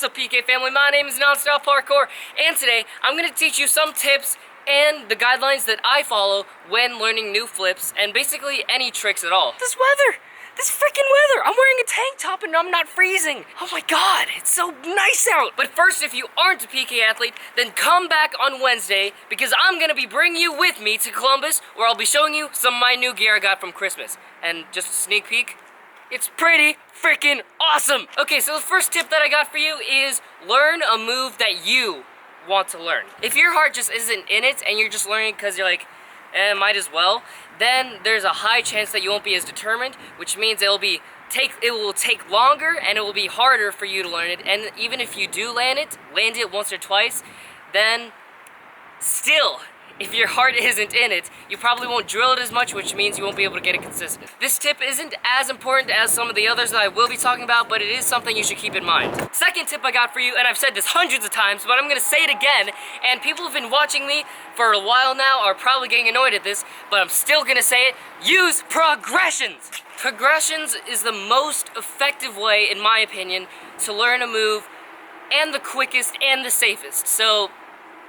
What's up, PK family? My name is Nonstop Parkour, and today I'm going to teach you some tips and the guidelines that I follow when learning new flips and basically any tricks at all. This freaking weather! I'm wearing a tank top and I'm not freezing. Oh my god, it's so nice out. But first, if you aren't a PK athlete, then come back on Wednesday because I'm going to be bringing you with me to Columbus, where I'll be showing you some of my new gear I got from Christmas. And just a sneak peek, it's pretty freaking awesome. Okay, so the first tip that I got for you is learn a move that you want to learn. If your heart just isn't in it and you're just learning because you're like, might as well, then there's a high chance that you won't be as determined, which means it will take longer and it will be harder for you to learn it. And even if you do land it once or twice, then still, if your heart isn't in it, you probably won't drill it as much, which means you won't be able to get it consistent. This tip isn't as important as some of the others that I will be talking about, but it is something you should keep in mind. Second tip I got for you, and I've said this hundreds of times, but I'm gonna say it again, and people who've been watching me for a while now are probably getting annoyed at this, but I'm still gonna say it: use progressions! Progressions is the most effective way, in my opinion, to learn a move, and the quickest and the safest. So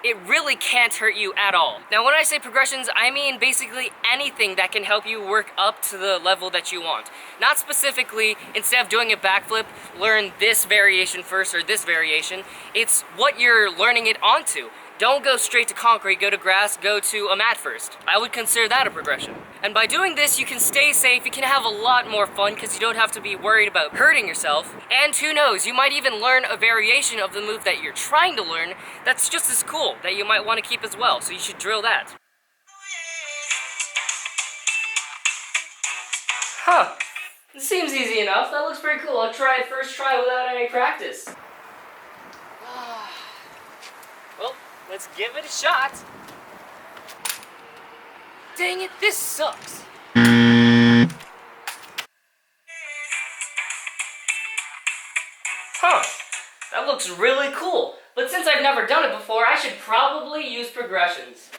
it really can't hurt you at all. Now, when I say progressions, I mean basically anything that can help you work up to the level that you want. Not specifically, instead of doing a backflip, learn this variation first or this variation. It's what you're learning it onto. Don't go straight to concrete, go to grass, go to a mat first. I would consider that a progression. And by doing this, you can stay safe, you can have a lot more fun because you don't have to be worried about hurting yourself. And who knows, you might even learn a variation of the move that you're trying to learn that's just as cool, that you might want to keep as well, so you should drill that. Huh, it seems easy enough. That looks pretty cool. I'll try it first try without any practice. Well, let's give it a shot. Dang it, this sucks. Huh, that looks really cool. But since I've never done it before, I should probably use progressions.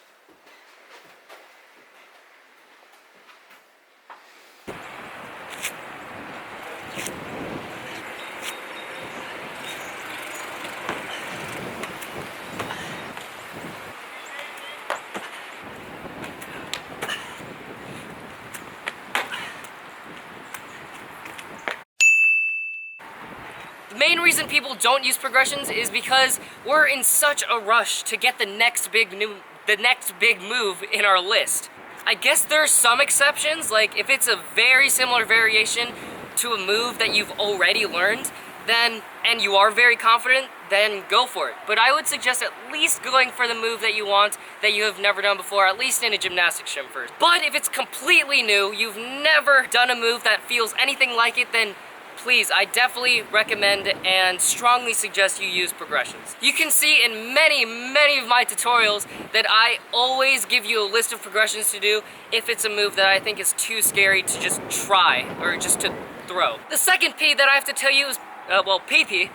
The main reason people don't use progressions is because we're in such a rush to get the next big move in our list. I guess there are some exceptions, like if it's a very similar variation to a move that you've already learned, and you are very confident, then go for it. But I would suggest at least going for the move that you want, that you have never done before, at least in a gymnastics gym first. But if it's completely new, you've never done a move that feels anything like it, then please, I definitely recommend and strongly suggest you use progressions. You can see in many of my tutorials that I always give you a list of progressions to do if it's a move that I think is too scary to just try or just to throw. The second P that I have to tell you is, PP,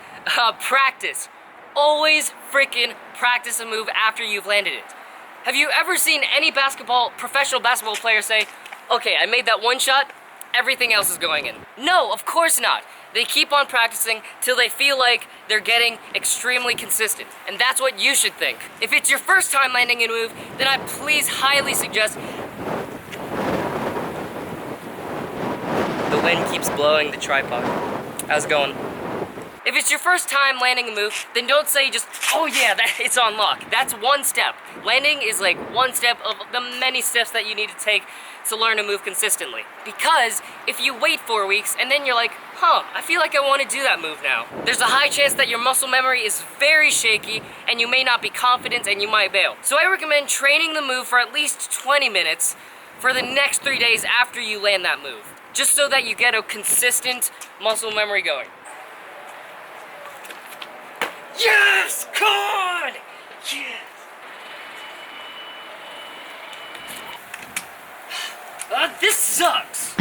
practice. Always freaking practice a move after you've landed it. Have you ever seen any professional basketball player say, okay, I made that one shot, everything else is going in? No, of course not. They keep on practicing till they feel like they're getting extremely consistent. And that's what you should think. If it's your first time landing a move, then I please highly suggest... The wind keeps blowing the tripod. How's it going? If it's your first time landing a move, then don't say just, oh yeah, it's on lock. That's one step. Landing is like one step of the many steps that you need to take to learn a move consistently. Because if you wait 4 weeks and then you're like, I feel like I want to do that move now, there's a high chance that your muscle memory is very shaky and you may not be confident and you might bail. So I recommend training the move for at least 20 minutes for the next 3 days after you land that move, just so that you get a consistent muscle memory going. Yes! Come on! Yes! This sucks!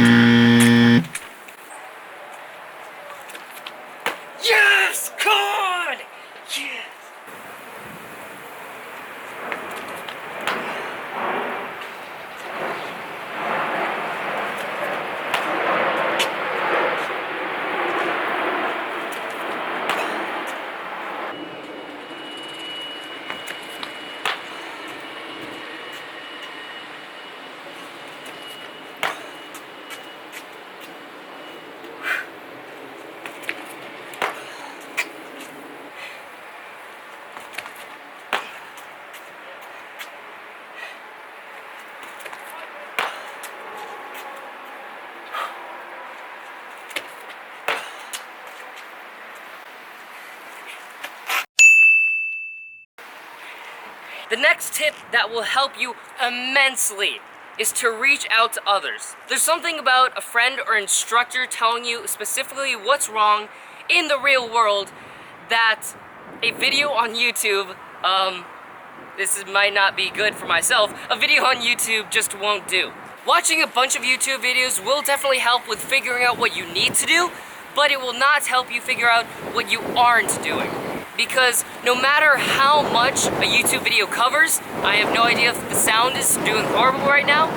Yes! Come on! Yes! The next tip that will help you immensely is to reach out to others. There's something about a friend or instructor telling you specifically what's wrong in the real world that a video on YouTube, might not be good for myself, a video on YouTube just won't do. Watching a bunch of YouTube videos will definitely help with figuring out what you need to do, but it will not help you figure out what you aren't doing. Because no matter how much a YouTube video covers, I have no idea if the sound is doing horrible right now,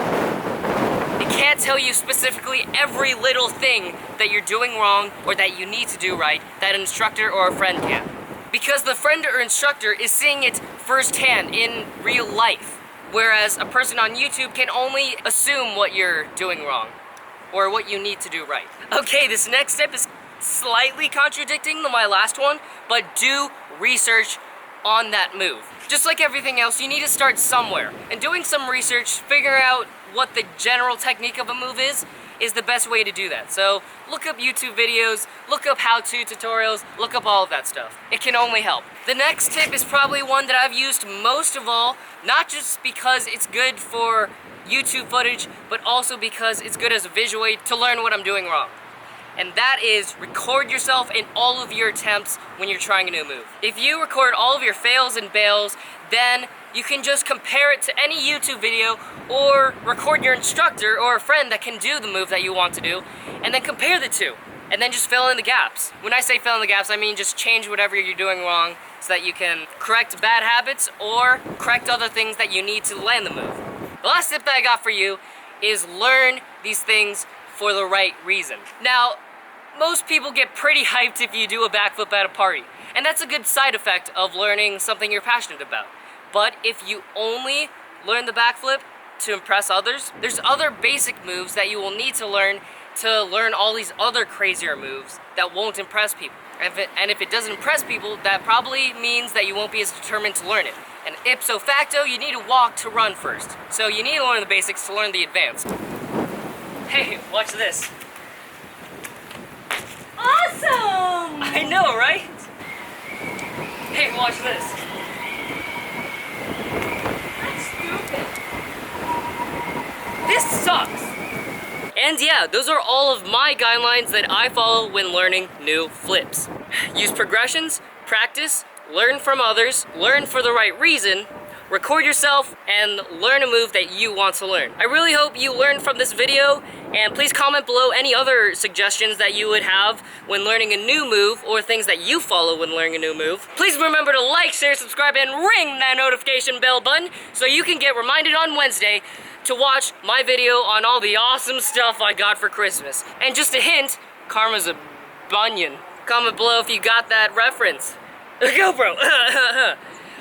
it can't tell you specifically every little thing that you're doing wrong or that you need to do right that an instructor or a friend can. Because the friend or instructor is seeing it firsthand in real life, whereas a person on YouTube can only assume what you're doing wrong or what you need to do right. Okay, this next step is slightly contradicting my last one, but do research on that move. Just like everything else, you need to start somewhere. And doing some research, figuring out what the general technique of a move is the best way to do that. So look up YouTube videos, look up how-to tutorials, look up all of that stuff. It can only help. The next tip is probably one that I've used most of all, not just because it's good for YouTube footage, but also because it's good as a visual aid to learn what I'm doing wrong. And that is record yourself in all of your attempts when you're trying a new move. If you record all of your fails and bails, then you can just compare it to any YouTube video or record your instructor or a friend that can do the move that you want to do, and then compare the two, and then just fill in the gaps. When I say fill in the gaps, I mean just change whatever you're doing wrong so that you can correct bad habits or correct other things that you need to land the move. The last tip that I got for you is learn these things for the right reason. Now, most people get pretty hyped if you do a backflip at a party, and that's a good side effect of learning something you're passionate about. But if you only learn the backflip to impress others, there's other basic moves that you will need to learn all these other crazier moves that won't impress people. And if it doesn't impress people, that probably means that you won't be as determined to learn it. And ipso facto, you need to walk to run first. So you need to learn the basics to learn the advanced. Hey, watch this. Awesome! I know, right? Hey, watch this. That's stupid. This sucks. And yeah, those are all of my guidelines that I follow when learning new flips. Use progressions, practice, learn from others, learn for the right reason, record yourself, and learn a move that you want to learn. I really hope you learned from this video, and please comment below any other suggestions that you would have when learning a new move, or things that you follow when learning a new move. Please remember to like, share, subscribe, and ring that notification bell button so you can get reminded on Wednesday to watch my video on all the awesome stuff I got for Christmas. And just a hint, Karma's a bunion. Comment below if you got that reference. Go, bro.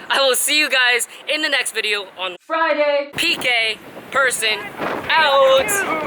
I will see you guys in the next video on Friday. PK, person, out.